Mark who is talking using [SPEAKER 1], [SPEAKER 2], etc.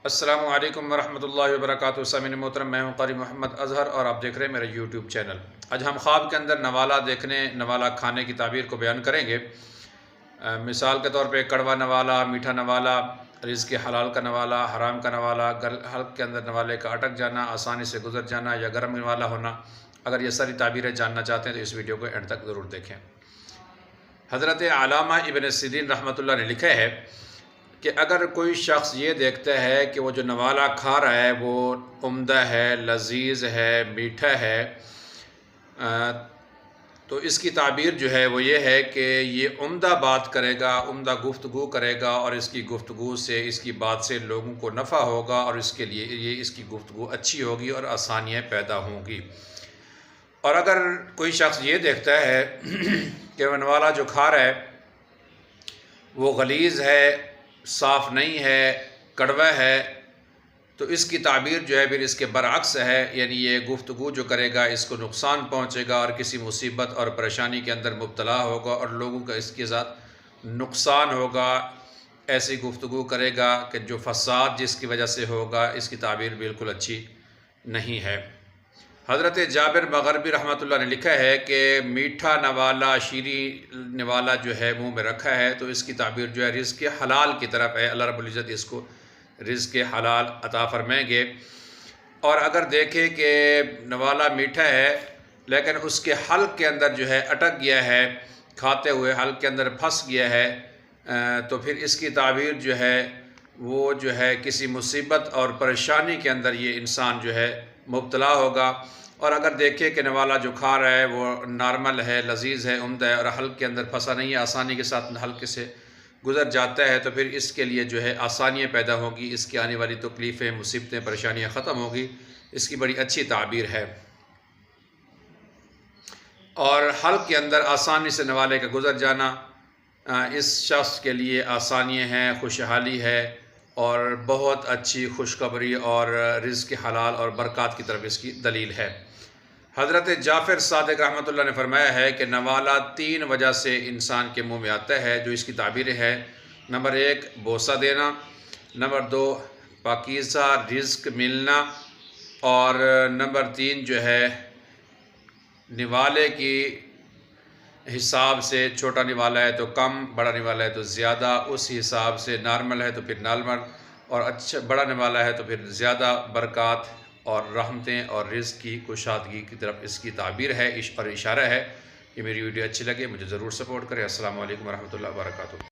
[SPEAKER 1] السلام علیکم ورحمۃ اللہ وبرکاتہ۔ سامعین محترم، میں ہوں قاری محمد اظہر اور آپ دیکھ رہے ہیں میرا یوٹیوب چینل۔ آج ہم خواب کے اندر نوالا دیکھنے، نوالا کھانے کی تعبیر کو بیان کریں گے۔ مثال کے طور پہ کڑوا نوالا، میٹھا نوالا، رزق حلال کا نوالا، حرام کا نوالا، حلق کے اندر نوالے کا اٹک جانا، آسانی سے گزر جانا یا گرم نوالا ہونا۔ اگر یہ ساری تعبیریں جاننا چاہتے ہیں تو اس ویڈیو کو اینڈ تک ضرور دیکھیں۔ حضرت علامہ ابن سیرین رحمۃ اللہ نے لکھا ہے کہ اگر کوئی شخص یہ دیکھتا ہے کہ وہ جو نوالا کھا رہا ہے وہ عمدہ ہے، لذیذ ہے، میٹھا ہے، تو اس کی تعبیر جو ہے وہ یہ ہے کہ یہ عمدہ بات کرے گا، عمدہ گفتگو کرے گا، اور اس کی گفتگو سے، اس کی بات سے لوگوں کو نفع ہوگا، اور اس کے لیے یہ اس کی گفتگو اچھی ہوگی اور آسانیاں پیدا ہوں گی۔ اور اگر کوئی شخص یہ دیکھتا ہے کہ وہ نوالا جو کھا رہا ہے وہ غلیظ ہے، صاف نہیں ہے، کڑوا ہے، تو اس کی تعبیر جو ہے پھر اس کے برعکس ہے، یعنی یہ گفتگو جو کرے گا اس کو نقصان پہنچے گا اور کسی مصیبت اور پریشانی کے اندر مبتلا ہوگا اور لوگوں کا اس کے ساتھ نقصان ہوگا۔ ایسی گفتگو کرے گا کہ جو فساد جس کی وجہ سے ہوگا، اس کی تعبیر بالکل اچھی نہیں ہے۔ حضرت جابر مغربی رحمۃ اللہ نے لکھا ہے کہ میٹھا نوالا، شیریں نوالا جو ہے منہ میں رکھا ہے تو اس کی تعبیر جو ہے رزق حلال کی طرف ہے، اللہ رب العزت اس کو رزق حلال عطا فرمائیں گے۔ اور اگر دیکھیں کہ نوالا میٹھا ہے لیکن اس کے حلق کے اندر جو ہے اٹک گیا ہے، کھاتے ہوئے حلق کے اندر پھنس گیا ہے، تو پھر اس کی تعبیر جو ہے وہ جو ہے کسی مصیبت اور پریشانی کے اندر یہ انسان جو ہے مبتلا ہوگا۔ اور اگر دیکھے کہ نوالا جو کھا رہا ہے وہ نارمل ہے، لذیذ ہے، عمدہ ہے، اور حلق کے اندر پھنسا نہیں ہے، آسانی کے ساتھ حلق سے گزر جاتا ہے، تو پھر اس کے لیے جو ہے آسانیاں پیدا ہوں گی، اس کی آنے والی تکلیفیں، مصیبتیں، پریشانیاں ختم ہوں گی۔ اس کی بڑی اچھی تعبیر ہے۔ اور حلق کے اندر آسانی سے نوالے کا گزر جانا اس شخص کے لیے آسانیاں ہیں، خوشحالی ہے، اور بہت اچھی خوشخبری اور رزق حلال اور برکات کی طرف اس کی دلیل ہے۔ حضرت جعفر صادق رحمۃ اللہ نے فرمایا ہے کہ نوالا 3 وجہ سے انسان کے منہ میں آتا ہے، جو اس کی تعبیر ہے۔ نمبر 1 بوسہ دینا، نمبر 2 پاکیزہ رزق ملنا، اور نمبر 3 جو ہے نوالے کی حساب سے، چھوٹا نوالا ہے تو کم، بڑا نوالا ہے تو زیادہ، اس حساب سے نارمل ہے تو پھر نارمل، اور اچھا بڑا نوالا ہے تو پھر زیادہ برکات اور رحمتیں اور رزق کی کشادگی کی طرف اس کی تعبیر ہے اور اشارہ ہے۔ یہ میری ویڈیو اچھی لگے مجھے ضرور سپورٹ کریں۔ السلام علیکم ورحمۃ اللہ وبرکاتہ۔